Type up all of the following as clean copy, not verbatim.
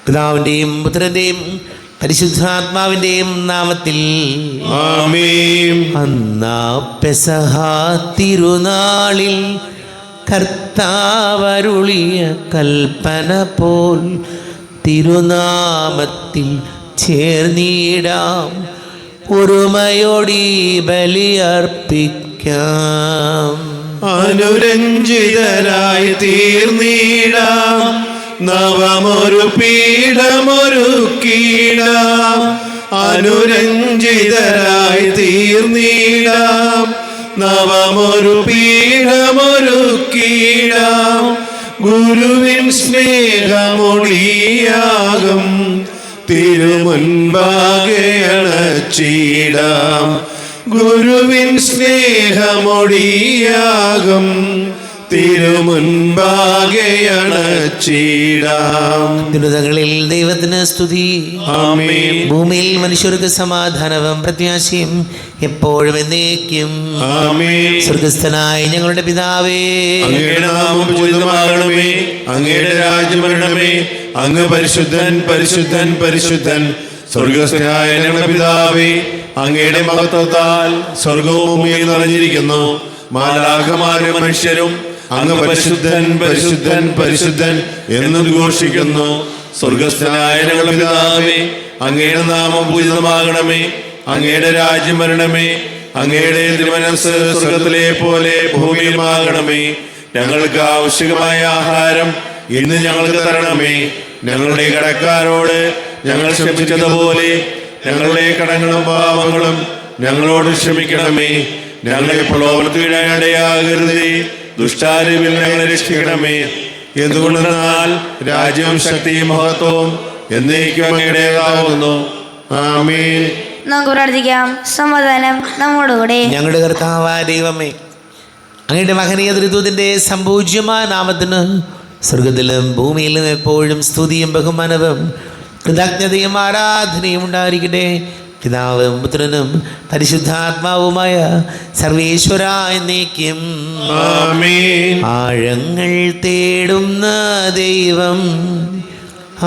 പിതാവിൻ്റെയും പുത്രൻ്റെയും പരിശുദ്ധാത്മാവിൻ്റെയും നാമത്തിൽ ആമേൻ. അന്നാ പെസഹ തിരുനാളിൽ കർത്താവരുളിയ കൽപ്പന പോൽ തിരുനാമത്തിൽ ചേർന്നിടാം, ഒരുമയോടി ബലിയർപ്പിക്കാം. അനുരഞ്ജിതരായി തീർന്നിടാം, നവമൊരു പീഠമൊരുക്കിടാം. അനുരഞ്ജിതരായി തീർന്നിടാം, നവമൊരു പീഠമൊരുക്കിടാം. ഗുരുവിൻ സ്നേഹമൊളിയാകും തിരുമുൻപാകെ അണച്ചിടാം. ഗുരുവിൻ സ്നേഹമൊളിയാകും തിരുമുൻപാകെ അണച്ചിടാം. ദുരിതങ്ങളിൽ ദൈവത്തിന് സ്തുതി. ആമേൻ. ഭൂമിയിൽ മനുഷ്യർക്ക് സമാധാനവും പ്രത്യാശയും എപ്പോഴും എന്നേക്കും. ആമേൻ. സ്വർഗസ്ഥനായ ഞങ്ങളുടെ പിതാവേ, അങ്ങയുടെ നാമം പൂജിതമാകണമേ, അങ്ങയുടെ രാജ്യം വരണമേ. അങ്ങ് പരിശുദ്ധൻ പരിശുദ്ധൻ പരിശുദ്ധൻ. സ്വർഗസ്ഥനായ ഞങ്ങളുടെ പിതാവേ, അങ്ങയുടെ മഹത്വത്താൽ സ്വർഗവും ഭൂമിയും നിറഞ്ഞിരിക്കുന്നു. മാലാഖമാരും മനുഷ്യരും അങ്ങ് പരിശുദ്ധൻ പരിശുദ്ധൻ പരിശുദ്ധൻ എന്ന് ഘോഷിക്കുന്നു. സ്വർഗസ്ഥനായ ഞങ്ങളുടെ പിതാവേ, അങ്ങയുടെ നാമം പൂജിതമാകണമേ, അങ്ങയുടെ രാജ്യം വരണമേ. അങ്ങയുടെ തിരുമനസ്സ് സ്വർഗത്തിലെ പോലെ ഭൂമിയിലുമാകണമേ. ഞങ്ങൾക്ക് ആവശ്യമായ ആഹാരം ഇന്ന് ഞങ്ങൾക്ക് തരണമേ. ഞങ്ങളുടെ കടക്കാരോട് ഞങ്ങൾ ക്ഷമിച്ചതുപോലെ ഞങ്ങളുടെ കടങ്ങളും പാപങ്ങളും ഞങ്ങളോട് ക്ഷമിക്കണമേ. ഞങ്ങളെ പ്രലോഭനത്തിൽ ഇടയാകരുതേ, ദുഷ്ടാരൂപിൽ ഞങ്ങളെ രക്ഷിക്കണമേ. എന്തുകൊണ്ടെന്നാൽ രാജ്യവും ശക്തിയും മഹത്വവും എന്നേക്കും അങ്ങയുടേതാവുന്നു. ആമേൻ. നമുക്ക് പ്രാർത്ഥിക്കാം. സമാധാനം നമ്മോടുകൂടെ. ഞങ്ങളുടെ കർത്താവായ ദൈവമേ, അങ്ങയുടെ മഹനീയ ത്രിത്വത്തിൻ്റെ സംപൂജ്യമായ നാമത്തിന് സ്വർഗത്തിലും ഭൂമിയിലും എപ്പോഴും സ്തുതിയും ബഹുമാനവും കൃതജ്ഞതയും ആരാധനയും ഉണ്ടായിരിക്കട്ടെ. പിതാവും പുത്രനും പരിശുദ്ധാത്മാവുമായ സർവേശ്വര എന്നേക്കും. ആമേൻ. ആഴങ്ങൾ തേടുന്ന ദൈവം,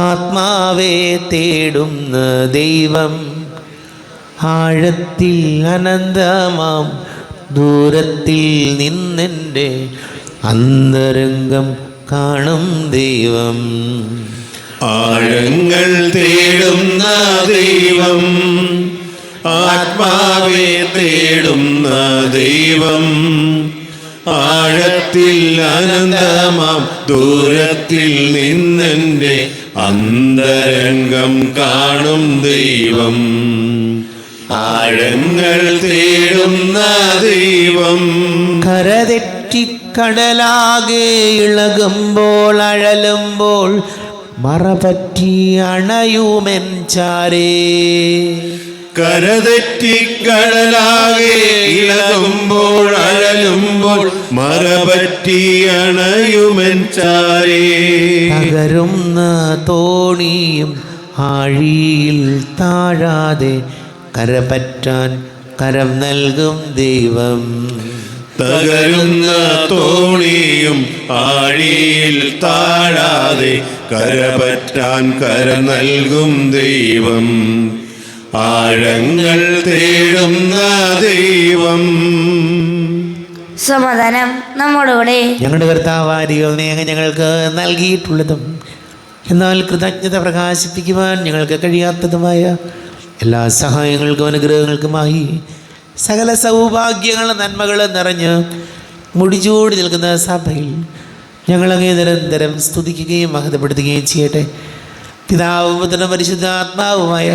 ആത്മാവെ തേടുന്ന ദൈവം, ആഴത്തിൽ അനന്തമാം ദൂരത്തിൽ നിന്നെൻ്റെ അന്തരംഗം കാണും ദൈവം. ആഴങ്ങൾ തേടുന്ന ദൈവം, ആത്മാവെ തേടുന്ന ദൈവം, ആഴത്തിൽ അനന്തമാം ദൂരത്തിൽ നിന്നെൻ്റെ അന്തരംഗം കാണും ദൈവം. ആഴങ്ങൾ തേടുന്ന ദൈവം. കരതെറ്റിക്കടലാകെ ഇളകുമ്പോൾ അഴലുമ്പോൾ മറപറ്റി അണയുമെൻ ചാരേ. കരതെറ്റിക്കടലാകെ ഇളകുമ്പോൾ അഴലുമ്പോൾ മറപറ്റി അണയുമെൻ ചാരേ. തകരുന്ന തോണിയും ആഴിയിൽ താഴാതെ കരപറ്റാൻ കരം നൽകും ദൈവം. തകരുന്ന തോണിയും ആഴിയിൽ താഴാതെ കരപറ്റാൻ കരം നൽകും ദൈവം. ആഴങ്ങൾ തേടുന്ന ദൈവം. സമാധാനം നമ്മോടുകൂടെ. ഞങ്ങളുടെ കർത്താവായ ദൈവമേ, അങ്ങ് ഞങ്ങൾക്ക് നൽകിയിട്ടുള്ളതും എന്നാൽ കൃതജ്ഞത പ്രകാശിപ്പിക്കുവാൻ ഞങ്ങൾക്ക് കഴിയാത്തതുമായ എല്ലാ സഹായങ്ങൾക്കും അനുഗ്രഹങ്ങൾക്കുമായി സകല സൗഭാഗ്യങ്ങളും നന്മകളും നിറഞ്ഞ് മുടിചൂടി നിൽക്കുന്ന സഭയിൽ ഞങ്ങളങ്ങേ നിരന്തരം സ്തുതിക്കുകയും മഹത്വപ്പെടുത്തുകയും ചെയ്യട്ടെ. പിതാവും പുത്രനും പരിശുദ്ധാത്മാവുമായ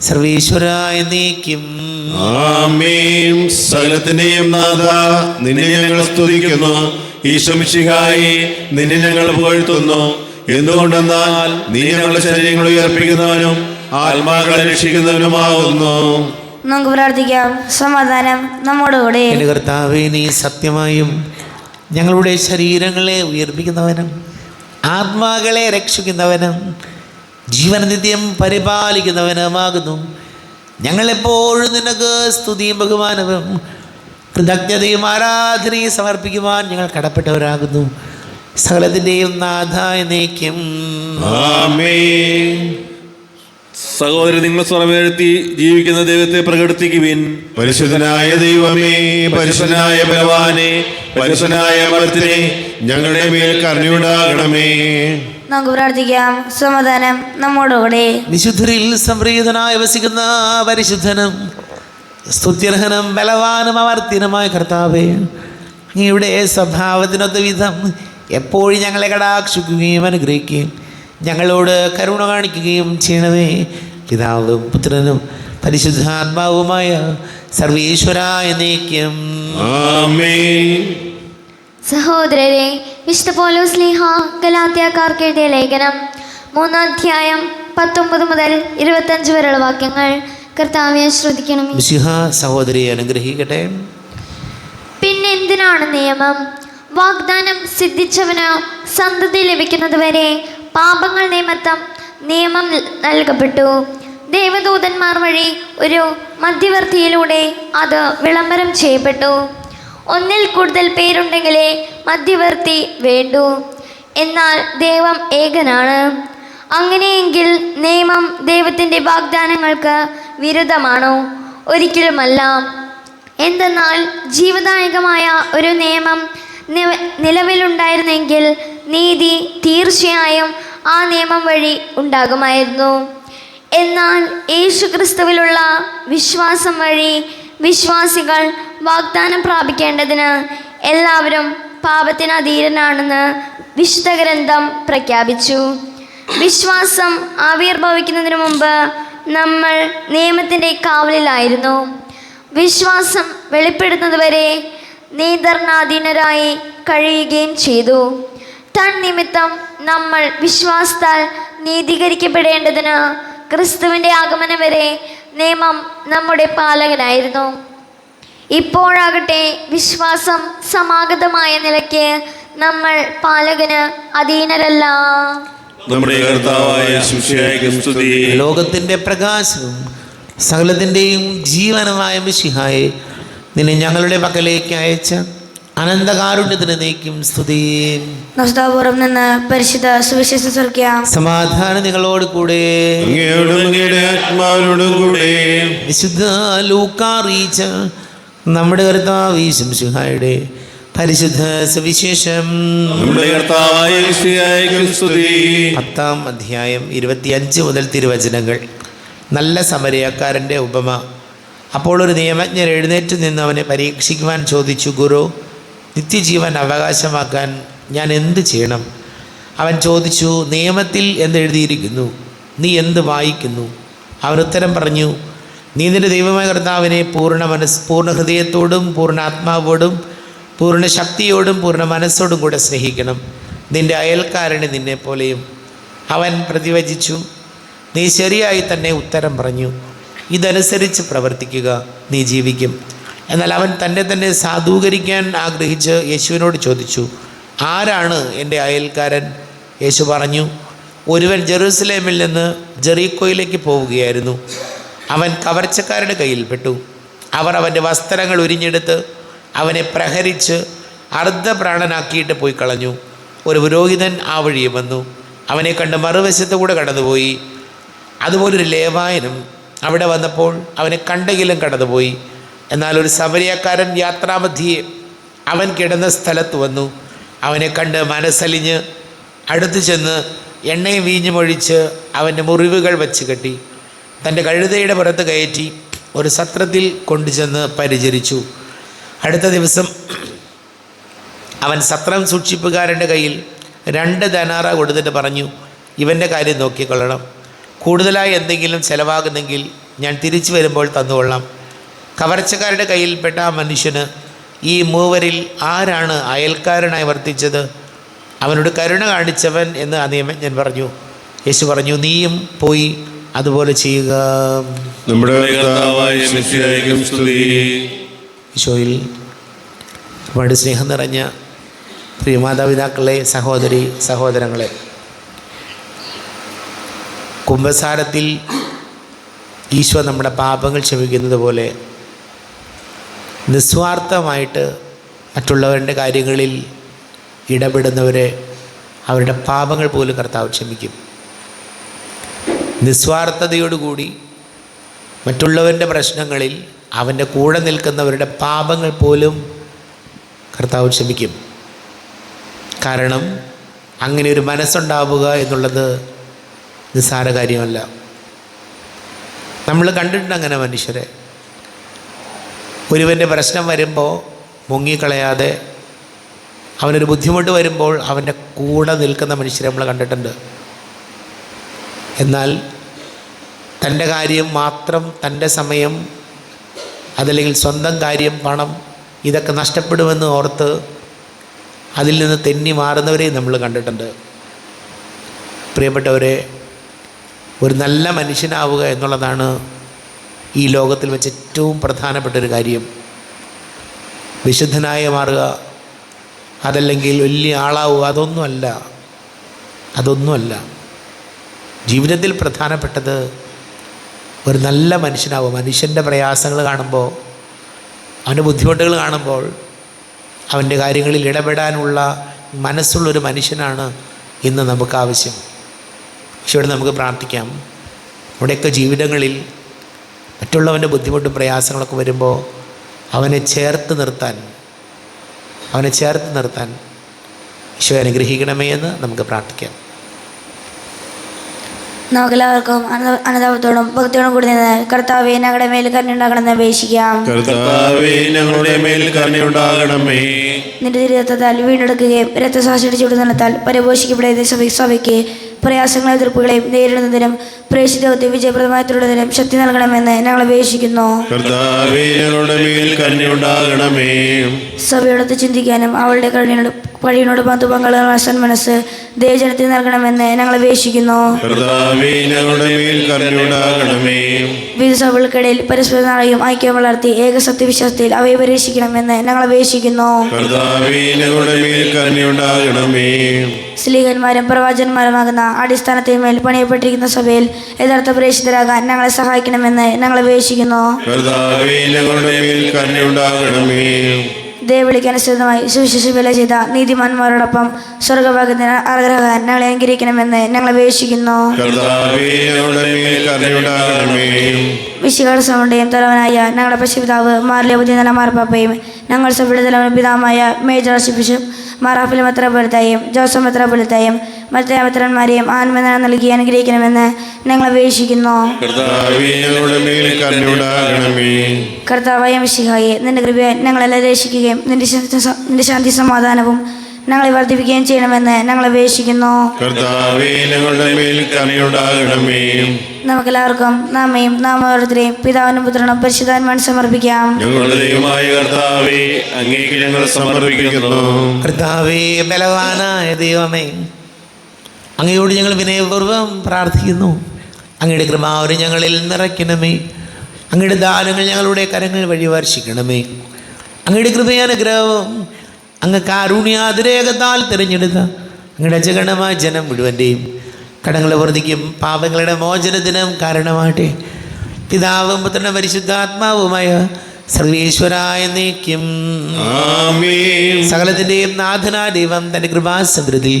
സർവേശ്വര എന്നേക്കും. ആമേൻ. സകലത്തിന്റെയും നാഥ, നിന്നെ ഞങ്ങൾ സ്തുതിക്കുന്നു. ഈശോ മിശിഹായേ, നിന്നെ ഞങ്ങൾ പുകഴ്ത്തുന്നു. എന്തുകൊണ്ടെന്നാൽ നീ ഞങ്ങളുടെ ശരീരങ്ങൾ ഉയർപ്പിക്കുന്നവനും ആത്മാക്കളെ രക്ഷിക്കുന്നവനുമാകുന്നു. നമുക്ക് പ്രാർത്ഥിക്കാം. സമാധാനം നമ്മോടുകൂടെ. എൻ്റെ കർത്താവേ, നീ സത്യമായും ഞങ്ങളുടെ ശരീരങ്ങളെ ഉയർപ്പിക്കുന്നവനും ആത്മാക്കളെ രക്ഷിക്കുന്നവനും ജീവനനിത്യം പരിപാലിക്കുന്നവനുമാകുന്നു. ഞങ്ങളെപ്പോഴും നിനക്ക് സ്തുതിയും ബഹുമാനവും കൃതജ്ഞതയും ആരാധനയും സമർപ്പിക്കുവാൻ ഞങ്ങൾ കടപ്പെട്ടവരാകുന്നു. സകലത്തിൻ്റെയും നാഥ എന്നേക്കും. ആമേൻ. സഹോദരൻ, നിങ്ങൾ സ്വരമേഴ്ത്തി ജീവിക്കുന്ന ദൈവത്തെ പ്രകടിപ്പിക്കുവിൻ. പരിശുദ്ധനായ ദൈവമേ, പരിശുദ്ധനായ ബലവാനെ, പരിശുദ്ധനായ അമർത്തിനെ, ഞങ്ങളുടെ മേൽ കരുണയുണ്ടാകണമേ. നമുക്ക് പ്രാർത്ഥിക്കാം. സമാധാനം നമ്മോടുകൂടെ. വിശുദ്ധരിൽ സംപ്രീതനായി വസിക്കുന്ന പരിശുദ്ധനും സ്തുത്യർഹനും ബലവാനും അവർത്തിനുമായ കർത്താവേ, അങ്ങയുടെ സ്വഭാവത്തിനൊത്ത വിധം എപ്പോഴും ഞങ്ങളെ കടാക്ഷിക്കുകയും അനുഗ്രഹിക്കുകയും ഞങ്ങളോട് കരുണ കാണിക്കുകയും ചെയ്യണമേ. പിതാവും പുത്രനും പരിശുദ്ധാത്മാവുമായ സർവീശ്വരായ എന്നേക്കും. ആമേൻ. സഹോദരരെ, വിശുദ്ധ പൗലോസ് ശ്ലീഹ ഗലാത്യക്കാർക്ക് എഴുതിയ ലേഖനം 3 അധ്യായം 19 മുതൽ 25 വരെയുള്ള വാക്യങ്ങൾ കർത്താവെ ശ്രദ്ധിക്കണം. മിശിഹ സഹോദരിയെ അനുഗ്രഹിക്കട്ടെ. പിന്നെ എന്തിനാണ് നിയമം? വാഗ്ദാനം സിദ്ധിച്ചവന് സന്തതി ലഭിക്കുന്നതുവരെ പാപങ്ങൾ നിമിത്തം നിയമം നൽകപ്പെട്ടു. ദേവദൂതന്മാർ വഴി ഒരു മധ്യവർത്തിയിലൂടെ അത് വിളംബരം ചെയ്യപ്പെട്ടു. ഒന്നിൽ കൂടുതൽ പേരുണ്ടെങ്കിലേ മധ്യവർത്തി വേണ്ടൂ. എന്നാൽ ദൈവം ഏകനാണ്. അങ്ങനെയെങ്കിൽ നിയമം ദൈവത്തിൻ്റെ വാഗ്ദാനങ്ങൾക്ക് വിരുദ്ധമാണോ? ഒരിക്കലുമല്ല. എന്തെന്നാൽ ജീവദായകമായ ഒരു നിയമം നിലവിലുണ്ടായിരുന്നെങ്കിൽ നീതി തീർച്ചയായും ആ നിയമം വഴി ഉണ്ടാകുമായിരുന്നു. എന്നാൽ യേശുക്രിസ്തുവിലുള്ള വിശ്വാസം വഴി വിശ്വാസികൾ വാഗ്ദാനം പ്രാപിക്കേണ്ടതിന് എല്ലാവരും പാപത്തിന് അധീനനാണെന്ന് വിശുദ്ധ ഗ്രന്ഥം പ്രഖ്യാപിച്ചു. വിശ്വാസം ആവിർഭവിക്കുന്നതിന് മുമ്പ് നമ്മൾ നിയമത്തിൻ്റെ കാവലിലായിരുന്നു. വിശ്വാസം വെളിപ്പെടുന്നതുവരെ നീതർണാധീനരായി കഴിയുകയും ചെയ്തു. തന്നിമിത്തം നമ്മൾ വിശ്വാസത്താൽ നീതീകരിക്കപ്പെടേണ്ടതിന് ക്രിസ്തുവിൻ്റെ ആഗമനം വരെ നിയമം നമ്മുടെ പാലകനായിരുന്നു. ഇപ്പോഴാകട്ടെ വിശ്വാസം സമാഗതമായ നിലയ്ക്ക് നമ്മൾ പാലകന് അധീനരല്ല. നമ്മുടെ കർത്താവായ യേശുവിനെ സ്തുതി. ലോകത്തിൻ്റെ പ്രകാശവും സകലത്തിൻ്റെയും ജീവനുമായ മിശിഹായെ, നിന്നെ ഞങ്ങളുടെ പക്കലേക്ക് അയച്ച അനന്തകാരുണ്യത്തിന് നീക്കും സ്തുതി. നസ്താപൂർവം നിന്ന് പരിശുദ്ധ സുവിശേഷം ശ്രവിക്കാം. സമാധാനം നിങ്ങളോട് കൂടെ. അങ്ങയോടും അങ്ങയുടെ ആത്മാവിനോടും കൂടെ. വിശുദ്ധ ലൂക്കാ അറിയിച്ച നമ്മുടെ കർത്താവ് മിശിഹായുടെ പരിശുദ്ധ സുവിശേഷം. നമ്മുടെ കർത്താവായ യേശുവിനെ സ്തുതി. 10-ാം അധ്യായം 25 മുതൽ തിരുവചനങ്ങൾ. നല്ല സമരയക്കാരൻ്റെ ഉപമ. അപ്പോൾ ഒരു നിയമജ്ഞൻ എഴുന്നേറ്റ് നിന്ന് അവനെ പരീക്ഷിക്കുവാൻ ചോദിച്ചു, ഗുരു, നിത്യജീവൻ അവകാശമാക്കാൻ ഞാൻ എന്ത് ചെയ്യണം? അവൻ ചോദിച്ചു, നിയമത്തിൽ എന്തെഴുതിയിരിക്കുന്നു? നീ എന്ത് വായിക്കുന്നു? അവൻ ഉത്തരം പറഞ്ഞു, നീ നിൻ്റെ ദൈവമായ കർത്താവിനെ പൂർണ്ണ ഹൃദയത്തോടും പൂർണ്ണ ആത്മാവോടും പൂർണ്ണ ശക്തിയോടും പൂർണ്ണ മനസ്സോടും കൂടെ സ്നേഹിക്കണം, നിൻ്റെ അയൽക്കാരനെ നിന്നെപ്പോലെയും. അവൻ പ്രതിവചിച്ചു, നീ ശരിയായി തന്നെ ഉത്തരം പറഞ്ഞു. ഇതനുസരിച്ച് പ്രവർത്തിക്കുക, നീ ജീവിക്കും. എന്നാൽ അവൻ തന്നെ സാധൂകരിക്കാൻ ആഗ്രഹിച്ച് യേശുവിനോട് ചോദിച്ചു, ആരാണ് എൻ്റെ അയൽക്കാരൻ? യേശു പറഞ്ഞു, ഒരുവൻ ജെറൂസലേമിൽ നിന്ന് ജെറീക്കോയിലേക്ക് പോവുകയായിരുന്നു. അവൻ കവർച്ചക്കാരുടെ കയ്യിൽപ്പെട്ടു. അവർ അവൻ്റെ വസ്ത്രങ്ങൾ ഉരിഞ്ഞെടുത്ത് അവനെ പ്രഹരിച്ച് അർദ്ധപ്രാണനാക്കിയിട്ട് പോയി കളഞ്ഞു. ഒരു പുരോഹിതൻ ആ വഴിയെ വന്നു. അവനെ കണ്ട് മറുവശത്ത് കൂടെ കടന്നുപോയി. അതുപോലൊരു ലേവായനും അവിടെ വന്നപ്പോൾ അവനെ കണ്ടെങ്കിലും കടന്നുപോയി. എന്നാൽ ഒരു സമരിയക്കാരൻ യാത്രാമധ്യേ അവൻ കിടന്ന സ്ഥലത്ത് വന്നു. അവനെ കണ്ട് മനസ്സലിഞ്ഞ് അടുത്തു ചെന്ന് എണ്ണയും വീഞ്ഞുമൊഴിച്ച് അവൻ്റെ മുറിവുകൾ വച്ച് കെട്ടി തൻ്റെ കഴുതയുടെ പുറത്ത് കയറ്റി ഒരു സത്രത്തിൽ കൊണ്ടുചെന്ന് പരിചരിച്ചു. അടുത്ത ദിവസം അവൻ സത്രം സൂക്ഷിപ്പുകാരൻ്റെ കയ്യിൽ 2 ധനാറ കൊടുത്തിട്ട് പറഞ്ഞു, ഇവൻ്റെ കാര്യം നോക്കിക്കൊള്ളണം. കൂടുതലായി എന്തെങ്കിലും ചിലവാകുന്നെങ്കിൽ ഞാൻ തിരിച്ചു വരുമ്പോൾ തന്നുകൊള്ളാം. കവർച്ചക്കാരുടെ കയ്യിൽപ്പെട്ട ആ മനുഷ്യന് ഈ മൂവരിൽ ആരാണ് അയൽക്കാരനായി വർത്തിച്ചത്? അവനോട് കരുണ കാണിച്ചവൻ എന്ന് ആ നിയമജ്ഞൻ പറഞ്ഞു. യേശു പറഞ്ഞു, നീയും പോയി അതുപോലെ ചെയ്യുക. നമ്മുടെ കർത്താവായ യേശുവിനെ സ്തുതി. ഈശോയിൽ ഒരുപാട് സ്നേഹം നിറഞ്ഞ പ്രിയ മാതാപിതാക്കളെ, സഹോദരി സഹോദരങ്ങളെ, കുംഭസാരത്തിൽ ഈശോ നമ്മുടെ പാപങ്ങൾ ക്ഷമിക്കുന്നത് പോലെ നിസ്വാർത്ഥമായിട്ട് മറ്റുള്ളവരുടെ കാര്യങ്ങളിൽ ഇടപെടുന്നവരെ അവരുടെ പാപങ്ങൾ പോലും കർത്താവ് ക്ഷമിക്കും. നിസ്വാർത്ഥതയോടുകൂടി മറ്റുള്ളവരുടെ പ്രശ്നങ്ങളിൽ അവൻ്റെ കൂടെ നിൽക്കുന്നവരുടെ പാപങ്ങൾ പോലും കർത്താവ് ക്ഷമിക്കും. കാരണം അങ്ങനെ ഒരു മനസ്സുണ്ടാവുക എന്നുള്ളത് നിസ്സാര കാര്യമല്ല. നമ്മൾ കണ്ടിട്ടുണ്ട് അങ്ങനെ മനുഷ്യരെ. ഒരുവൻ്റെ പ്രശ്നം വരുമ്പോൾ മുങ്ങിക്കളയാതെ, അവനൊരു ബുദ്ധിമുട്ട് വരുമ്പോൾ അവൻ്റെ കൂടെ നിൽക്കുന്ന മനുഷ്യരെ നമ്മൾ കണ്ടിട്ടുണ്ട്. എന്നാൽ തൻ്റെ കാര്യം മാത്രം, തൻ്റെ സമയം, അതല്ലെങ്കിൽ സ്വന്തം കാര്യം, പണം, ഇതൊക്കെ നഷ്ടപ്പെടുമെന്ന് ഓർത്ത് അതിൽ നിന്ന് തെന്നി മാറുന്നവരെയും നമ്മൾ കണ്ടിട്ടുണ്ട്. പ്രിയപ്പെട്ടവരെ, ഒരു നല്ല മനുഷ്യനാവുക എന്നുള്ളതാണ് ഈ ലോകത്തിൽ വെച്ച് ഏറ്റവും പ്രധാനപ്പെട്ടൊരു കാര്യം. വിശുദ്ധനായ മാറുക, അതല്ലെങ്കിൽ വലിയ ആളാവുക, അതൊന്നുമല്ല. ജീവിതത്തിൽ പ്രധാനപ്പെട്ടത് ഒരു നല്ല മനുഷ്യനാവുക. മനുഷ്യൻ്റെ പ്രയാസങ്ങൾ കാണുമ്പോൾ, അവൻ്റെ ബുദ്ധിമുട്ടുകൾ കാണുമ്പോൾ അവൻ്റെ കാര്യങ്ങളിൽ ഇടപെടാനുള്ള മനസ്സുള്ളൊരു മനുഷ്യനാണ് ഇന്ന് നമുക്ക് ആവശ്യം. ഈശോയോട് നമുക്ക് പ്രാർത്ഥിക്കാം. നമ്മുടെയൊക്കെ ജീവിതങ്ങളിൽ മറ്റുള്ളവൻ്റെ ബുദ്ധിമുട്ടും പ്രയാസങ്ങളൊക്കെ വരുമ്പോൾ അവനെ ചേർത്ത് നിർത്താൻ ഈശോ അനുഗ്രഹിക്കണമേ എന്ന് നമുക്ക് പ്രാർത്ഥിക്കാം. നമുക്കെല്ലാവർക്കും അനുതാപത്തോടും ഭക്തിയോടും കൂടി നിന്ന് കർത്താവേ ഞങ്ങളുടെ മേൽ കരുണയുണ്ടാകണമെന്ന് അപേക്ഷിക്കാം. കർത്താവേ, ഞങ്ങളുടെ മേൽ കരുണയുണ്ടാകണമേ. നിന്റെ തിരുരക്തത്താൽ വീണ്ടെടുക്കുകയും രക്തസാക്ഷിയുടെ ചൂടുനിലത്താൽ പരിപോഷിക്കപ്പെടുന്ന സഭയ്ക്ക് പ്രയാസങ്ങളെയും എതിർപ്പുകളെയും നേരിടുന്നതിനും പ്രേക്ഷിതത്വത്തെ വിജയപ്രദമായി തുടരുന്നതിനും ശക്തി നൽകണമെന്ന് ഞങ്ങൾ അപേക്ഷിക്കുന്നു. കർത്താവേ, ഞങ്ങളുടെ മേൽ കരുണയുണ്ടാകണമേ. സഭയോടൊത്ത് ചിന്തിക്കാനും അവളുടെ കഴിവിനോട് പങ്കുപങ്കാളികൾ മനസ്സ് ദൈവജനത്തിന് നൽകണമെന്ന് ഞങ്ങൾ അപേക്ഷിക്കുന്നു. കർത്താവേ, ഞങ്ങളുടെ മേൽ കരുണയുണ്ടാകണമേ. വിവിധ സഭകൾക്കിടയിൽ പരസ്പര നാളെയും ഐക്യം വളർത്തി ഏക സത്യവിശ്വാസത്തിൽ അവയെ പരീക്ഷിക്കണമെന്ന് ഞങ്ങൾ അപേക്ഷിക്കുന്നു. കർത്താവേ, ഞങ്ങളുടെ മേൽ കരുണയുണ്ടാകണമേ. സ്ലീഹന്മാരും പ്രവാചകന്മാരുമാകുന്ന അടിസ്ഥാനത്തിന്മേൽ പണിയപ്പെട്ടിരിക്കുന്ന സഭയിൽ യഥാർത്ഥ പ്രേക്ഷിതരാകാൻ ഞങ്ങളെ സഹായിക്കണമെന്ന് ഞങ്ങൾ അപേക്ഷിക്കുന്നു. കർത്താവേ, ഞങ്ങളുടെ മേൽ കരുണയുണ്ടാകണമേ. ദൈവവിളിക്കനുസൃതമായി സുവിശേഷ വില ചെയ്ത നീതിമാന്മാരോടൊപ്പം സ്വർഗഭാഗത്തിന് അർഹരാകാൻ ഞങ്ങളെ അനുഗ്രഹിക്കണമെന്ന് ഞങ്ങൾ അപേക്ഷിക്കുന്നു. കർത്താവേ, ഞങ്ങളുടെ മേൽ കരുണയുണ്ടാകണമേ. വിശുദ്ധ സഭയുടെയും തലവനായ ഞങ്ങളുടെ പശുപിതാവ് മാർലേബുദ്ദീൻ മാർപ്പാപ്പയും ഞങ്ങൾ സഭയുടെ തലവൻ പിതാവായ മേജർ ആർച്ച് ബിഷപ്പ് മാറാഫിൽ മെത്രാപ്പൊലീത്തയും ജോസഫ് മെത്രാപ്പൊലീത്തയും മറ്റേ മെത്രാന്മാരെയും ആത്മനില നൽകി അനുഗ്രഹിക്കണമെന്ന് ഞങ്ങൾ അപേക്ഷിക്കുന്നു. കർത്താവേ, ഞങ്ങളുടെ മേൽ കരുണയുണ്ടാകണമേ. കർത്താവായ മിശിഹായെ, നിന്റെ കൃപയെ ഞങ്ങളെല്ലാം രക്ഷിക്കുകയും നിന്റെ ശാന്തി സമാധാനവും ഞങ്ങളെ വർദ്ധിപ്പിക്കുകയും ചെയ്യണമെന്ന് ഞങ്ങൾ അപേക്ഷിക്കുന്നു. കർത്താവേ, ഞങ്ങളുടെ മേൽ കരുണയുണ്ടാകണമേ. നമുക്കെല്ലാവർക്കും നാമയും നാമോദരത്തെയും പിതാവിനും പുത്രനും പരിശുദ്ധാത്മാവിനും സമർപ്പിക്കാം. ഞങ്ങളുടെ ദൈവമായ കർത്താവേ, അങ്ങേക്ക് ഞങ്ങൾ സമർപ്പിക്കുന്നു. കർത്താവേ, ബലവാനായ ദൈവമേ, അങ്ങയോട് ഞങ്ങൾ വിനയപൂർവ്വം പ്രാർത്ഥിക്കുന്നു. അങ്ങയുടെ കൃപാവരം ഞങ്ങളിൽ നിറയ്ക്കണമേ. അങ്ങയുടെ ദാനങ്ങൾ ഞങ്ങളുടെ കരങ്ങൾ വഴി വർഷിക്കണമേ. അങ്ങയുടെ കൃപയാനുഗ്രഹവും അങ്ങ് കാരുണ്യാതിരേകത്താൽ തിരഞ്ഞെടുത്ത അങ്ങയുടെ അജഗണമായ ജനം മുഴുവൻ്റെയും കടങ്ങളെ വർദ്ധിക്കും പാപങ്ങളുടെ മോചനത്തിനും കാരണമാട്ടെ. പിതാവും പുത്രനും പരിശുദ്ധാത്മാവുമായ സർവേശ്വരായ നീക്കും. ആമേൻ. സകലത്തിൻ്റെയും നാഥനായ ദൈവം തൻ്റെ കൃപാസമൃദ്ധി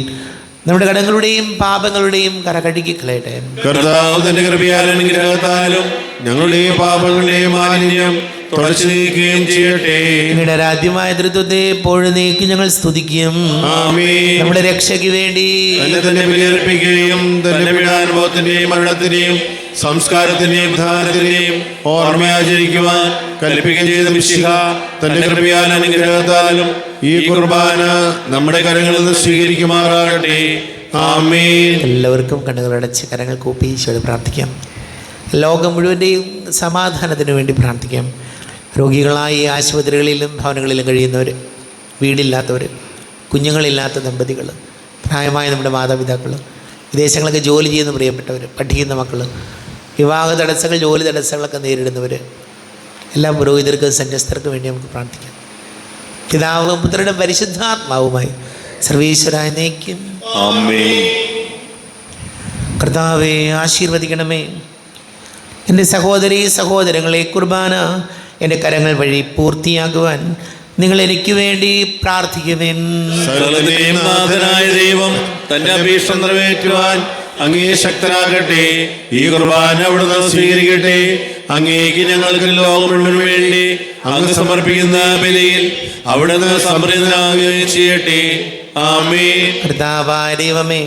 നമ്മുടെ കടങ്ങളുടെയും പാപങ്ങളുടെയും കര കഴുകിക്കളയട്ടെ. കർത്താവ് തന്റെ കൃപയാലും അനുഗ്രഹത്താലും ഞങ്ങളുടെ പാപങ്ങളുടെയും മാലിന്യം തുടച്ചു നീക്കുകയും ചെയ്യട്ടെ. അങ്ങയുടെ രാജ്യമായ തൃത്വത്തെ എപ്പോഴും നീക്കി ഞങ്ങൾ സ്തുതിക്കും. ആമേൻ. നമ്മുടെ രക്ഷയ്ക്ക് വേണ്ടി തന്നെ ബലിയർപ്പിക്കുകയും തന്റെ പീഡാനുഭവത്തിന്റെയും മരണത്തിന്റെയും സംസ്കാരത്തിന്റെയും ഉദ്ധാനത്തിന്റെയും ഓർമ്മയാചരിക്കുവാൻ കൽപ്പിക്കുകയും ചെയ്ത മിശിഹ തന്റെ കൃപയാലും അനുഗ്രഹത്താലും ഈ കുർബാന നമ്മുടെ കരങ്ങളിൽ നിന്ന് സ്വീകരിക്കുമാറാകട്ടെ. ആമേൻ. എല്ലാവർക്കും കണ്ണുകളടച്ച് കരങ്ങൾ കൂപ്പി ഈശോയോട് പ്രാർത്ഥിക്കാം. ലോകം മുഴുവൻ്റെയും സമാധാനത്തിന് വേണ്ടി പ്രാർത്ഥിക്കാം. രോഗികളായി ആശുപത്രികളിലും ഭവനങ്ങളിലും കഴിയുന്നവർ, വീടില്ലാത്തവർ, കുഞ്ഞുങ്ങളില്ലാത്ത ദമ്പതികൾ, പ്രായമായ നമ്മുടെ മാതാപിതാക്കൾ, വിദേശങ്ങളൊക്കെ ജോലി ചെയ്യുന്ന പ്രിയപ്പെട്ടവർ, പഠിക്കുന്ന മക്കൾ, വിവാഹ തടസ്സങ്ങൾ, ജോലി തടസ്സങ്ങളൊക്കെ നേരിടുന്നവർ, എല്ലാ പുരോഹിതർക്കും സന്യസ്തർക്കും വേണ്ടി നമുക്ക് പ്രാർത്ഥിക്കാം. പിതാവും പുത്രനും പരിശുദ്ധാത്മാവുമായി സർവീശ്വരായ നയിക്കും. ആമേൻ. കർത്താവെ, ആശീർവദിക്കണമേ. എൻ്റെ സഹോദരീ സഹോദരങ്ങളെ, കുർബാന എൻ്റെ കരങ്ങൾ വഴി പൂർത്തിയാക്കുവാൻ നിങ്ങൾ എനിക്ക് വേണ്ടി പ്രാർത്ഥിക്കുവിൻ. സകലത്തിന്റെയും നാഥനായ ദൈവം തന്റെ അപേക്ഷ നിറവേറ്റുവാൻ അങ്ങേ ശക്തനാകട്ടെ. ഈ കുർബാന അവിടുന്ന് സ്വീകരിക്കട്ടെ. അങ്ങേക്ക് ഞങ്ങൾക്ക് ലോകം മുഴുവൻ വേണ്ടി അങ്ങ് സമർപ്പിക്കുന്ന ബലിയിൽ അവിടുന്ന് സമൃദ്ധനാകുകയും ചെയ്യട്ടെ. ആമേൻ. കർത്താവായ ദൈവമേ,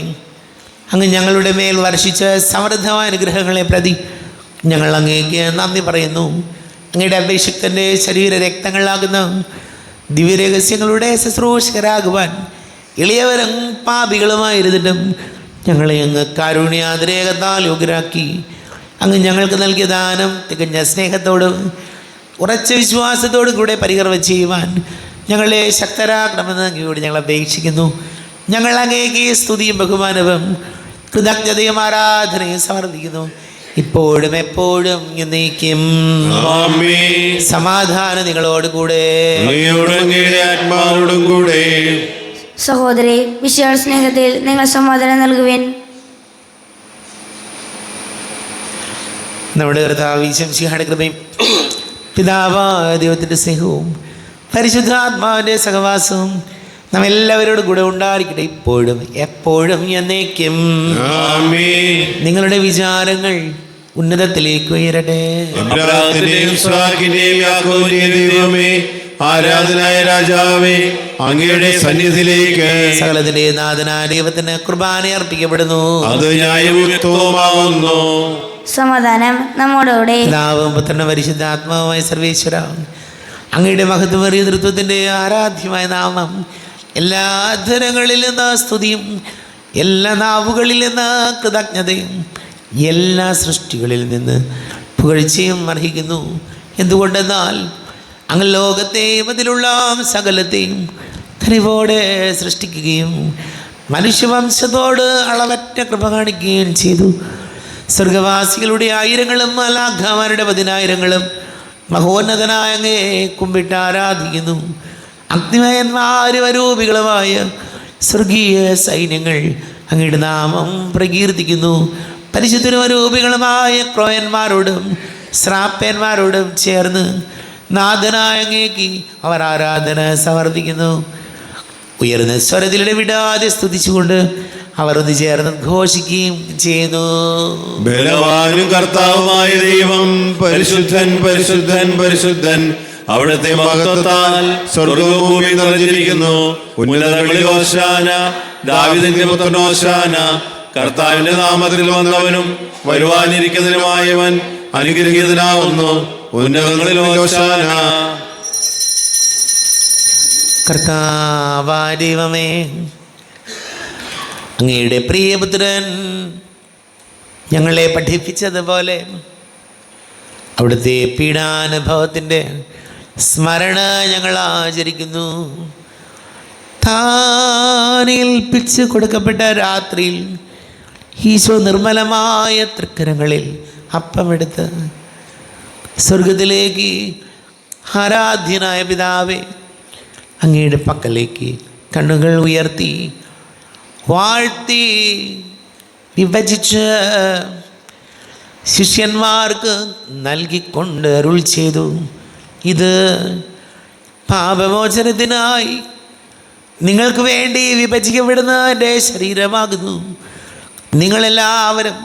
അങ്ങ് ഞങ്ങളുടെ മേൽ വർഷിച്ച സമൃദ്ധമായ അനുഗ്രഹങ്ങളെ പ്രതി ഞങ്ങൾ അങ്ങേക്ക് നന്ദി പറയുന്നു. അങ്ങയുടെ അഭിഷിക്തൻ്റെ ശരീര രക്തങ്ങളാകുന്ന ദിവ്യരഹസ്യങ്ങളുടെ ശുശ്രൂഷകരാകുവാൻ എളിയവരും പാപികളുമായിരുന്നിട്ടും ഞങ്ങളെ അങ്ങ് കാരുണ്യാതിരേകത്താൽ യോഗ്യരാക്കി. അങ്ങ് ഞങ്ങൾക്ക് നൽകിയ ദാനം തികഞ്ഞ സ്നേഹത്തോടും ഉറച്ച വിശ്വാസത്തോടും കൂടെ പരികർമ്മം ചെയ്യുവാൻ ഞങ്ങളെ ശക്തരാക്കണമെന്ന് അങ്ങയോട് ഞങ്ങൾ അപേക്ഷിക്കുന്നു. ഞങ്ങൾ അങ്ങേക്ക് സ്തുതിയും ബഹുമാനവും കൃതജ്ഞതയും ആരാധനയും സമർപ്പിക്കുന്നു, ഇപ്പോഴും എപ്പോഴും എന്നേക്കും. ആമേൻ. സമാധാനം നിങ്ങളോട് കൂടെ. അങ്ങയോടും അങ്ങയുടെ ആത്മാവോടും കൂടെ. സഹോദരി, വിശാല സ്നേഹത്തിൽ നിങ്ങൾ സമാധാനം നൽകുവിൻ. നമ്മുടെ കർത്താവ് ഈശോമിശിഹായുടെ കൃപയും പിതാവായ ദൈവത്തിൻ്റെ സ്നേഹവും പരിശുദ്ധാത്മാവിൻ്റെ സഹവാസവും നാം എല്ലാവരോടും കൂടെ ഉണ്ടായിരിക്കട്ടെ, ഇപ്പോഴും എപ്പോഴും എന്നേക്കും. ആമേൻ. നിങ്ങളുടെ വിചാരങ്ങൾ ഉന്നതത്തിലേക്ക് ഉയരട്ടെ. അബ്രാഹത്തിന്റെയും ഇസ്ഹാക്കിന്റെയും യാക്കോബിന്റെയും ദൈവമേ, ആരാധനായ രാജാവേ, അങ്ങയുടെ സന്നിധിയിലേക്ക് സകലത്തിന്റെ നാഥനായ ദൈവത്തിന് കുർബാന അർപ്പിക്കപ്പെടുന്നു. അത് ന്യായയുക്തവുമാകുന്നു. സമാധാനം നമ്മോടുകൂടെ. പിതാവും പുത്രനും പരിശുദ്ധാത്മാവുമായ സർവേശ്വര, അങ്ങയുടെ മഹത്വമേറിയ തൃത്വത്തിൻ്റെ ആരാധ്യമായ നാമം എല്ലാ അധരങ്ങളിൽ നിന്ന് സ്തുതിയും എല്ലാ നാവുകളിൽ നിന്ന് കൃതജ്ഞതയും എല്ലാ സൃഷ്ടികളിൽ നിന്ന് പുകഴ്ചയും അർഹിക്കുന്നു. എന്തുകൊണ്ടെന്നാൽ അങ്ങ് ലോകത്തെയും അതിലുള്ള സകലത്തെയും കനിവോടെ സൃഷ്ടിക്കുകയും മനുഷ്യവംശത്തോട് അളവറ്റ കൃപ കാണിക്കുകയും ചെയ്തു. സ്വർഗവാസികളുടെ ആയിരങ്ങളും മാലാഖമാരുടെ 10,000ങ്ങളും മഹോന്നതനായ അങ്ങേ കുമ്പിട്ട് ആരാധിക്കുന്നു. അഗ്നിമയന്മാരും അരൂപികളുമായ സ്വർഗീയ സൈന്യങ്ങൾ അങ്ങയുടെ നാമം പ്രകീർത്തിക്കുന്നു. പരിശുദ്ധരും അരൂപികളുമായ ക്രോയന്മാരോടും ശ്രാപ്പന്മാരോടും ചേർന്ന് നാഥനായ അങ്ങേക്ക് അവർ ആരാധന സമർപ്പിക്കുന്നു. ഉയർന്ന സ്വരത്തിലൂടെ വിടാതെ സ്തുതിച്ചുകൊണ്ട് അവർ ഒന്ന് ചേർന്ന് ഘോഷിക്കുകയും ചെയ്യുന്നു. ബലവാനും കർത്താവുമായ ദൈവം പരിശുദ്ധൻ പരിശുദ്ധൻ പരിശുദ്ധൻ. അവിടുത്തെ മഹത്വത്താൽ സ്വർഗ്ഗവും ഭൂമിയും നിറഞ്ഞിരിക്കുന്നു. ഉന്നതങ്ങളിൽ ഹോശാന, ദാവീദിന്റെ പുത്രൻ ഹോശാന. കർത്താവിന്റെ നാമത്തിൽ വന്നവനും വരുവാനിരിക്കുന്നതിനുമായവൻ അനുഗ്രഹീതനാവുന്നു. ഉന്നതങ്ങളിൽ ഹോശാന. കർത്താവായ ദൈവമേ, അങ്ങയുടെ പ്രിയപുത്രൻ ഞങ്ങളെ പഠിപ്പിച്ചതുപോലെ അവിടുത്തെ പീഡാനുഭവത്തിൻ്റെ സ്മരണ ഞങ്ങൾ ആചരിക്കുന്നു. താനേൽപ്പിച്ച് കൊടുക്കപ്പെട്ട രാത്രിയിൽ ഈശോ നിർമ്മലമായ തൃക്കരങ്ങളിൽ അപ്പമെടുത്ത് സ്വർഗത്തിലേക്ക് ആരാധ്യനായ പിതാവേ അങ്ങയുടെ പക്കലേക്ക് കണ്ണുകൾ ഉയർത്തി വാഴ്ത്തി വിഭജിച്ച് ശിഷ്യന്മാർക്ക് നൽകിക്കൊണ്ട് അരുൾ ചെയ്തു, ഇത് പാപമോചനത്തിനായി നിങ്ങൾക്ക് വേണ്ടി വിഭജിക്കപ്പെടുന്ന എൻ്റെ ശരീരമാകുന്നു. നിങ്ങളെല്ലാവരും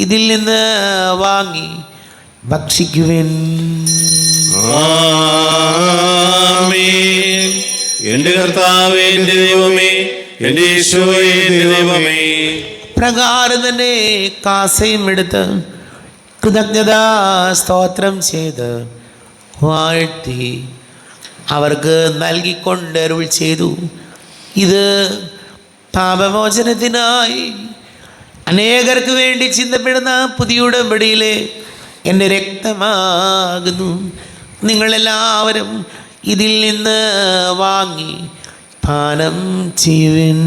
ഇതിൽ നിന്ന് വാങ്ങി ഭക്ഷിക്കുവിൻ. ആമേൻ. എന്റെ കർത്താവേ, എന്റെ ദൈവമേ, എന്റെ ഈശോയേ, എന്റെ ദൈവമേ. പ്രകാരം തന്നെ കാസയും എടുത്ത് കൃതജ്ഞതാ സ്തോത്രം ചെയ്ത് വാഴ്ത്തി അവർക്ക് നൽകിക്കൊണ്ട് അരുൾ ചെയ്തു, ഇത് പാപമോചനത്തിനായി അനേകർക്ക് വേണ്ടി ചിന്തപ്പെടുന്ന പുതിയ ഉടമ്പടിയിലെ എൻ്റെ രക്തമാകുന്നു. നിങ്ങളെല്ലാവരും ഇതിൽ നിന്ന് വാങ്ങി പാനം ചെയ്യുവിൻ.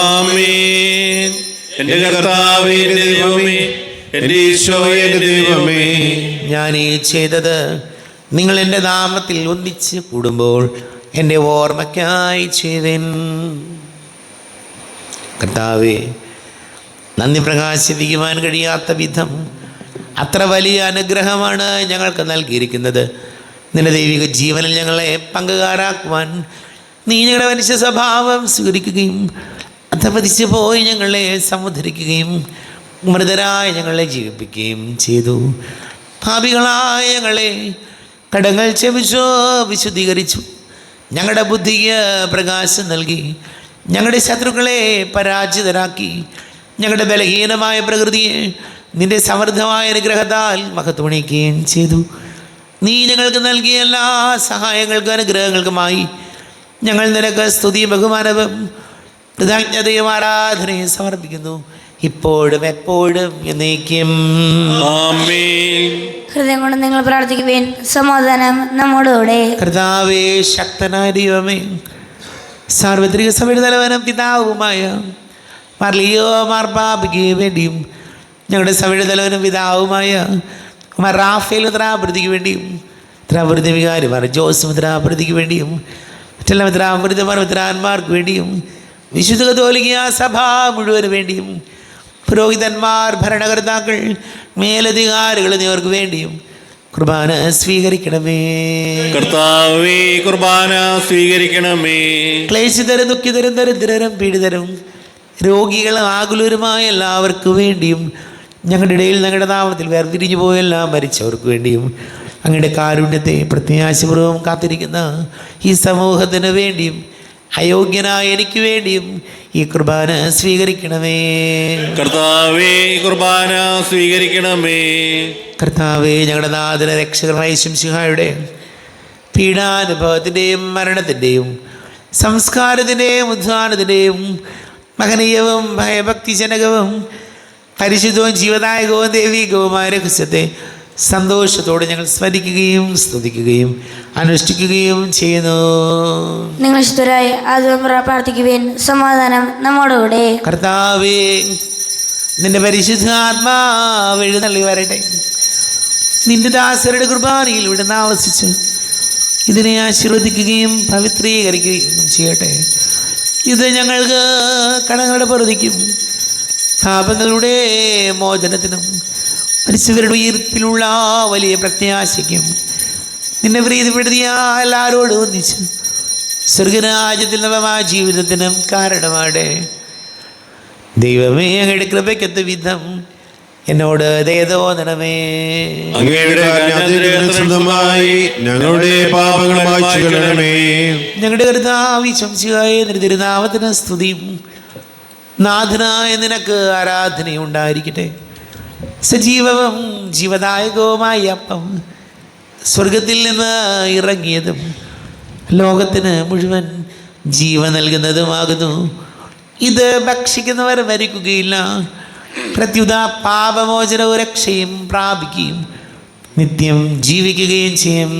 ആമേൻ. എന്റെ കർത്താവേ, എന്റെ ദൈവമേ, എന്റെ ഈശോയേ, എന്റെ ദൈവമേ. ഞാൻ ഈ ചെയ്തത് നിങ്ങൾ എൻ്റെ നാമത്തിൽ ഒന്നിച്ച് കൂടുമ്പോൾ എൻ്റെ ഓർമ്മയ്ക്കായി ചെയ്തൻ. കർത്താവേ, നന്ദി പ്രകാശിപ്പിക്കുവാൻ കഴിയാത്ത വിധം അത്ര വലിയ അനുഗ്രഹമാണ് ഞങ്ങൾക്ക് നൽകിയിരിക്കുന്നത്. നിന്റെ ദൈവിക ജീവനിൽ ഞങ്ങളെ പങ്കുകാരാക്കുവാൻ നീ ഞങ്ങളുടെ മനുഷ്യ സ്വഭാവം സ്വീകരിക്കുകയും അധപതിച്ചു പോയി ഞങ്ങളെ സമുദ്ധരിക്കുകയും മൃതരായ ഞങ്ങളെ ജീവിപ്പിക്കുകയും ചെയ്തു. പാപികളായ ഞങ്ങളെ കടങ്ങൾ ക്ഷമിച്ചോ, വിശുദ്ധീകരിച്ചു. ഞങ്ങളുടെ ബുദ്ധിക്ക് പ്രകാശം നൽകി. ഞങ്ങളുടെ ശത്രുക്കളെ പരാജിതരാക്കി. ഞങ്ങളുടെ ബലഹീനമായ പ്രകൃതിയെ നിന്റെ സമൃദ്ധമായ അനുഗ്രഹത്താൽ മഹത്വണിക്കുകയും ചെയ്തു. നീ ഞങ്ങൾക്ക് നൽകിയ എല്ലാ സഹായങ്ങൾക്കും അനുഗ്രഹങ്ങൾക്കുമായി ഞങ്ങൾ നിനക്ക് സ്തുതി, ബഹുമാനവും കൃതജ്ഞതയും ആരാധനയും സമർപ്പിക്കുന്നു, ഇപ്പോഴും എപ്പോഴും എന്നേക്കും. ആമേൻ. ഹൃദയം കൊണ്ട് നിങ്ങൾ പ്രാർത്ഥിക്കുവേൻ. സമാധാനം നമ്മോടുകൂടെ. കർത്താവേ, ശക്തനായ ദൈവമേ, സാർവത്രിക സഭയുടെ തലവനും പിതാവുമായ മാർലിയോ മാർപ്പാപ്പയ്ക്ക് വേണ്ടിയും ഞങ്ങളുടെ സഭയുടെ തലവനും പിതാവുമായ മാർ റാഫേൽ മിത്രാപ്രതിക്ക് വേണ്ടിയും മിത്രാപ്രതി വികാരിമാർ ജോസ് മിത്രാപ്രതിക്ക് വേണ്ടിയും മറ്റെല്ലാ മിത്രാന്മാർക്ക് വേണ്ടിയും വിശുദ്ധ കത്തോലിക്ക സഭ മുഴുവന് വേണ്ടിയും പുരോഹിതന്മാർ, ഭരണകർത്താക്കൾ, മേലധികാരികൾ എന്നിവർക്ക് വേണ്ടിയും കുർബാന സ്വീകരിക്കണമേ. കർത്താവേ, കുർബാന സ്വീകരിക്കണമേ. ക്ലേശിതരും ദുഃഖിതരും ദരിദ്രരും പീഡിതരും രോഗികളും ആകുലരുമായ എല്ലാവർക്കും വേണ്ടിയും ഞങ്ങളുടെ ഇടയിൽ ഞങ്ങളുടെ നാമത്തിൽ വേർതിരിഞ്ഞു പോയെല്ലാം മരിച്ചവർക്ക് വേണ്ടിയും അങ്ങയുടെ കാരുണ്യത്തെ പ്രത്യാശപൂർവ്വം കാത്തിരിക്കുന്ന ഈ സമൂഹത്തിന് വേണ്ടിയും അയോഗ്യനായ എനിക്ക് വേണ്ടിയും ഈ കുർബാന സ്വീകരിക്കണമേ. കർത്താവേ, കുർബാന സ്വീകരിക്കണമേ. കർത്താവേ, ഞങ്ങളുടെ നാഥന രക്ഷകനായ ശംസിഹായുടെ പീഡാനുഭവത്തിൻ്റെയും മരണത്തിൻ്റെയും സംസ്കാരത്തിൻ്റെയും ഉദ്ധാനത്തിൻ്റെയും മഹനീയവും ഭയഭക്തിജനകവും പരിശുദ്ധവും ജീവദായകവും ദൈവികവുമായ രഹസ്യത്തെ സന്തോഷത്തോടെ ഞങ്ങൾ സ്മരിക്കുകയും സ്തുതിക്കുകയും അനുഷ്ഠിക്കുകയും ചെയ്യുന്നു. നിങ്ങൾ ശുദ്ധരായി ആദ്യം പ്രാർത്ഥിക്കുവേൻ. സമാധാനം നമ്മോടുകൂടെ. കർത്താവേ, നിന്റെ പരിശുദ്ധാത്മാവ് എഴുന്നള്ളി വരട്ടെ. നിന്റെ ദാസരുടെ കുർബാനയിൽ ഇവിടെ ആവസിച്ച് ഇതിനെ ആശീർവദിക്കുകയും പവിത്രീകരിക്കുകയും ചെയ്യട്ടെ. ഇത് ഞങ്ങൾക്ക് കടങ്ങളുടെ പൊറുതിക്കും പാപങ്ങളുടെ മോചനത്തിനും മരിച്ചവരുടെ ഉയർപ്പിലുള്ള വലിയ പ്രത്യാശയ്ക്കും നിന്നെ പ്രീതിപ്പെടുത്തിയ എല്ലാവരോടും ഒന്നിച്ച് സ്വർഗരാജ്യത്തിൽ നവമായ ജീവിതത്തിനും കാരണമാടെ. ദൈവമേ, അങ്ങയുടെ കൃപയ്ക്കൊത്ത വിധം എന്നോട് ദയ തോന്നണമേ. അങ്ങയുടെ സ്വന്തമായി ഞങ്ങളുടെ പാപങ്ങൾ മായ്ച്ചു കളയണമേ. ഞങ്ങളുടെ കർത്താവ് ശംസിയായ തിരുനാമത്തിന് സ്തുതിയും നാഥനായ നിനക്ക് ആരാധനയും ഉണ്ടായിരിക്കട്ടെ. സജീവവും ജീവദായകവുമായ അപ്പം സ്വർഗത്തിൽ നിന്ന് ഇറങ്ങിയതും ലോകത്തിന് മുഴുവൻ ജീവൻ നൽകുന്നതുമാകുന്നു. ഇത് ഭക്ഷിക്കുന്നവർ മരിക്കുകയില്ല, പ്രത്യുത പാപമോചനവും രക്ഷയും പ്രാപിക്കുകയും നിത്യം ജീവിക്കുകയും ചെയ്യും.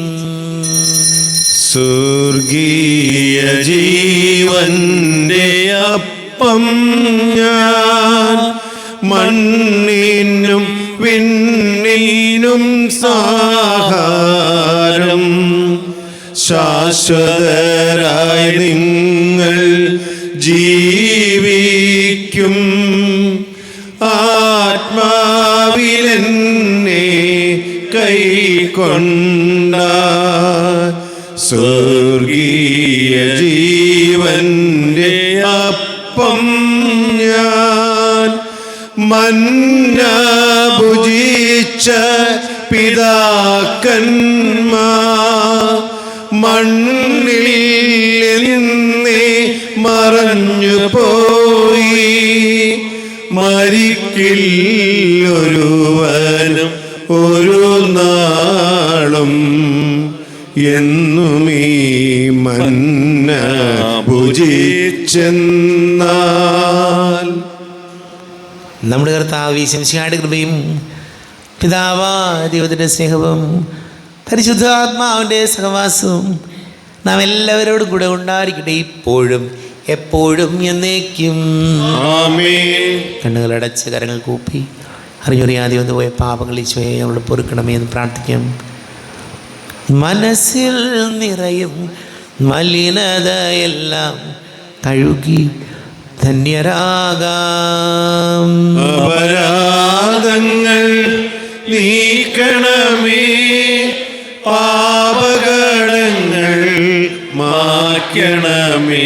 സ്വർഗീയ ജീവന്റെ അപ്പം ഞാൻ മണ്ണിനും വിണ്ണിനും സാഹാരം. ശാശ്വതരായി നിങ്ങൾ ജീവിക്കും ആത്മാവിലെന്നെ കൈക്കൊണ്ട സ്വർഗീയ ജീവന്റെ അപ്പം ഞാൻ മന്ന ഭുജിച്ച പിതാക്കന്മാർ മണ്ണിൽ നിന്നേ മറഞ്ഞു പോയി. മരിക്കില്ലൊരുവനും ഒരു നാളും എന്നും ഈ മന്ന ഭുജിച്ചെന്നാൽ. നമ്മുടെ കർത്താവ് ശംസിഹായുടെ കൃപയും പിതാവായ ദൈവത്തിൻ്റെ സ്നേഹവും പരിശുദ്ധാത്മാവിൻ്റെ സഹവാസവും നാം എല്ലാവരോടും കൂടെ ഉണ്ടായിരിക്കട്ടെ, ഇപ്പോഴും എപ്പോഴും എന്നേക്കും. ആമേൻ. കണ്ണുകളടച്ച് കരങ്ങൾ കൂപ്പി അറിഞ്ഞൊറിയാതെ വന്നു പോയ പാപങ്ങൾ ഈശോയെ ഞങ്ങളോട് പൊറുക്കണമേ എന്ന് പ്രാർത്ഥിക്കാം. മനസ്സിൽ നിറയും മലിനതയെല്ലാം കഴുകി ധന്യരാകാം. അപരാധങ്ങൾ നീക്കണമേ, പാപക മായ്ക്കണമേ.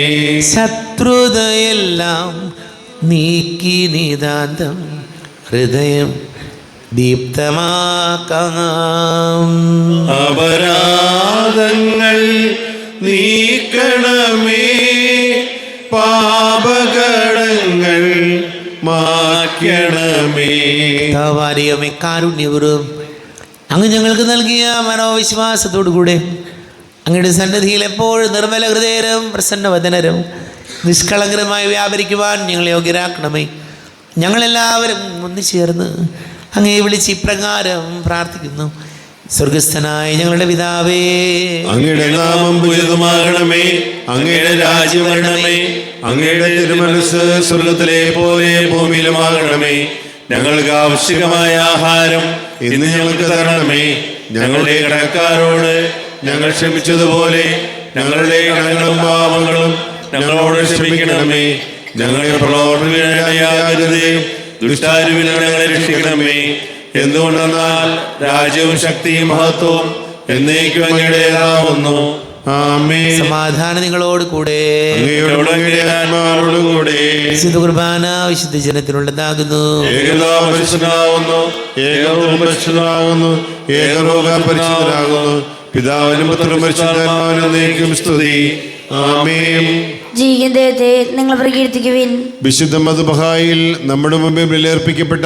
ശത്രുതയെല്ലാം നീക്കി നിതാന്തം ഹൃദയം ദീപ്തമാക്കാം. അപരാധങ്ങൾ നീക്കണമേ, പാപകടങ്ങൾ മായ്ക്കണമേ. താവാരിയമേ കാരുണ്യപൂർവ്വം അങ്ങ് ഞങ്ങൾക്ക് നൽകിയ മനോവിശ്വാസത്തോടുകൂടെ അങ്ങയുടെ സന്നിധിയിൽ എപ്പോഴും നിർമ്മല ഹൃദയരും പ്രസന്നവദനരും നിഷ്കളങ്കരമായി വ്യാപരിക്കുവാൻ ഞങ്ങളെ യോഗ്യരാക്കണമേ. ഞങ്ങളെല്ലാവരും ഒന്നുചേർന്ന് അങ്ങയെ വിളിച്ച് ഇപ്രകാരം പ്രാർത്ഥിക്കുന്നു. സ്വർഗസ്ഥനായ ഞങ്ങളുടെ പിതാവേ, അങ്ങയുടെ നാമം പൂജിതമാകണമേ, അങ്ങയുടെ രാജ്യം വരണമേ, അങ്ങയുടെ തിരുമനസ്സ് സ്വർഗത്തിലെ പോലെ ഭൂമിയിലുമാകണമേ. ഞങ്ങൾക്ക് ആവശ്യമായ ആഹാരം ഇന്ന് ഞങ്ങൾക്ക് തരണമേ. ഞങ്ങളുടെ കടക്കാരോട് ഞങ്ങൾ ക്ഷമിച്ചതുപോലെ ഞങ്ങളുടെ കടങ്ങളും പാപങ്ങളും ഞങ്ങളോട് ക്ഷമിക്കണമേ. ഞങ്ങളെ പ്രലോഭനത്തിനിടയാക്കരുതേ, ദുഷ്ടാരൂപിൽ ഞങ്ങളെ രക്ഷിക്കണമേ. എന്തുകൊണ്ടെന്നാൽ രാജ്യവും ശക്തിയും മഹത്വവും എന്നേക്കും അങ്ങയുടേതാവുന്നു. ആമേൻ. സമാധാനം നിങ്ങളോട് കൂടെ. അങ്ങയോടും അങ്ങയുടെ ആത്മാവോടും കൂടെ. വിശുദ്ധ കുർബാന വിശുദ്ധ ജനത്തിനുള്ളതാകുന്നു. ഏകദാ പരിശുദ്ധനാകുന്നു, ഏകരൂപ പരിശുദ്ധനാകുന്നു, ഏകരൂപ പരിശുദ്ധനാകുന്നു. പിതാവിനും പുത്രനും പരിശുദ്ധാത്മാവിനും എന്നേക്കും സ്തുതി. ആമേൻ. ജീവിക്കുന്ന ദൈവത്തെ നിങ്ങൾ പ്രകീർത്തിക്കുവിൻ. വിശുദ്ധ മദ്ബഹായിൽ നമ്മുടെ മുമ്പിൽ ബലിയർപ്പിക്കപ്പെട്ട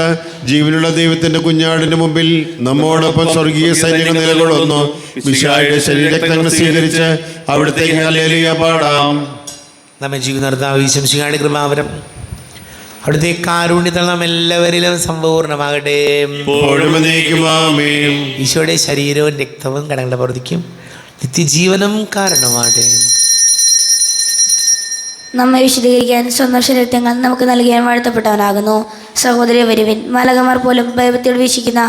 ജീവനുള്ള ദൈവത്തിന്റെ കുഞ്ഞാടിന്റെ മുമ്പിൽ നമ്മോടൊപ്പം സ്വർഗീയ സൈന്യങ്ങൾ നിലകൊള്ളുന്നു. മിശിഹായുടെ ശരീരരക്തങ്ങൾ സ്വീകരിച്ച് അവിടുത്തേക്ക് ഹല്ലേലൂയ പാടാം. നമ്മെ ജീവിതം ഈശോയുടെ കൃപാവരം അവിടുത്തെ കാരുണ്യത്തിൽ നാം എല്ലാവരിലും സമ്പൂർണ്ണമാകട്ടെ. എപ്പോഴും എന്നേക്കും ആമേൻ. ഈശോയുടെ ശരീരവും രക്തവും കടങ്ങളുടെ പ്രവർത്തിക്കും നിത്യജീവനും കാരണമാകട്ടെ. നമ്മെ വിശദീകരിക്കാൻ സ്വന്തം ശരീരങ്ങൾ നമുക്ക് നൽകിയാൻ വാഴ്ത്തപ്പെട്ടവനാകുന്നു. സഹോദരി വരുവിൻ, മാലകമാർ പോലും ഭയഭക്തിയോട് വീക്ഷിക്കുന്ന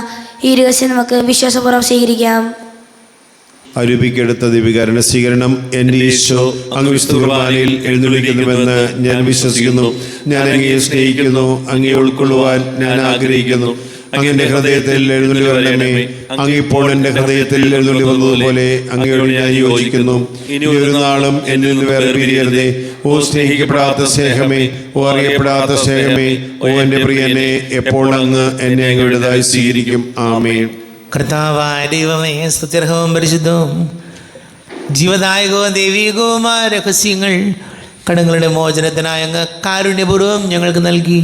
ഈ രഹസ്യം നമുക്ക് വിശ്വാസപൂർവ്വം സ്വീകരിക്കാം. അരൂപിക്കെടുത്ത ദിവികരണ സ്വീകരണം. എൻ്റെ ഈശോ അങ്ങ് വിശുദ്ധ കുർബാനയിൽ എഴുന്നള്ളിക്കുന്നുവെന്ന് ഞാൻ വിശ്വസിക്കുന്നു. ഞാൻ അങ്ങയെ സ്നേഹിക്കുന്നു, അങ്ങയെ ഉൾക്കൊള്ളുവാൻ ഞാൻ ആഗ്രഹിക്കുന്നു. അങ്ങയുടെ ഹൃദയത്തിൽ എഴുന്നള്ളി വരണമേ. അങ്ങ് ഇപ്പോൾ എൻ്റെ ഹൃദയത്തിൽ എഴുന്നള്ളി വന്നതുപോലെ അങ്ങയോട് ഞാൻ യോജിക്കുന്നു. ഇനി ഒരു നാളും എന്നിൽ നിന്ന് വേറെ പിരിയരുതേ. ഓ സ്നേഹിക്കപ്പെടാത്ത സ്നേഹമേ, ഓ അറിയപ്പെടാത്ത സ്നേഹമേ, ഓ എൻ്റെ പ്രിയനെ, എപ്പോൾ അങ്ങ് എന്നെ അങ്ങയുടേതായി സ്വീകരിക്കും. ആമേൻ. കർത്താവായ ദൈവമേ, സ്തുത്യർഹവും പരിശുദ്ധവും ജീവദായകവും ദൈവികവുമായ രഹസ്യങ്ങൾ കടങ്ങളുടെ മോചനത്തിനായ അങ്ങ് കാരുണ്യപൂർവ്വം ഞങ്ങൾക്ക് നൽകി.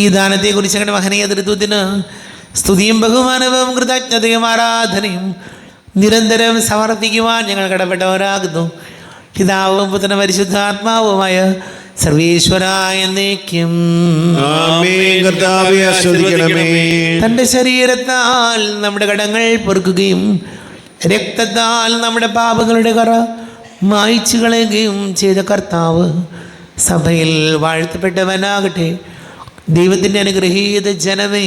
ഈ ദാനത്തെക്കുറിച്ച് ഞങ്ങളുടെ മഹനീയ തൃത്വത്തിന് സ്തുതിയും ബഹുമാനവും കൃതജ്ഞതയും ആരാധനയും നിരന്തരം സമർപ്പിക്കുവാൻ ഞങ്ങൾ കടപ്പെട്ടവരാകുന്നു. പിതാവും പുത്രനും പരിശുദ്ധാത്മാവുമായ സർവേശ്വരായ എന്നേക്കും ആമേൻ. കർത്താവേ, ആശീർവദിക്കണമേ. തൻ്റെ ശരീരത്താൽ നമ്മുടെ കടങ്ങൾ പൊറുക്കുകയും രക്തത്താൽ നമ്മുടെ പാപങ്ങളുടെ കറ മായ്ച്ചു കളയുകയും ചെയ്ത കർത്താവ് സഭയിൽ വാഴ്ത്തപ്പെട്ടവനാകട്ടെ. ദൈവത്തിൻ്റെ അനുഗ്രഹീത ജനമേ,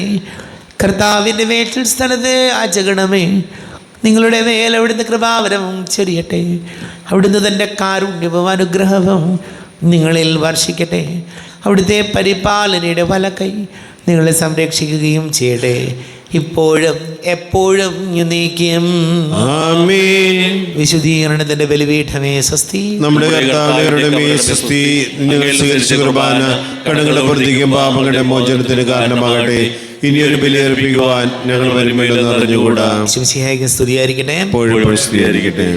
കർത്താവിൻ്റെ മേൽ സ്ഥലത്തെ ആചകണമേ. നിങ്ങളുടെ മേൽ അവിടുന്ന് കൃപാവരം ചൊരിയട്ടെ. അവിടുന്ന് തൻ്റെ കാരുണ്യവും അനുഗ്രഹവും നിങ്ങളിൽ വർഷിക്കട്ടെ. അവിടുത്തെ പരിപാലനയുടെ വലക്കൈ നിങ്ങളെ സംരക്ഷിക്കുകയും ചെയ്യട്ടെ, ഇപ്പോഴും എപ്പോഴും എന്നേക്കും. ആമേൻ. വിശുദ്ധീകരണത്തിന്റെ ബലിപീഠമേ സ്വസ്തി. നമ്മുടെ കർത്താവിന്റെ മേൽ സ്വസ്തി. ഞങ്ങൾ സ്വീകരിച്ച കുർബാന കടങ്ങളുടെ പ്രവർത്തിക്കും പാപങ്ങളുടെ മോചനത്തിന് കാരണമാകട്ടെ. ഇനിയൊരു ബലിയർപ്പിക്കുവാൻ ഞങ്ങൾ വരുമെന്ന് അറിഞ്ഞുകൂടാ. ശിവസിഹായിക്ക് സ്തുതിയായിരിക്കട്ടെ. എപ്പോഴും സ്തുതിയായിരിക്കട്ടെ.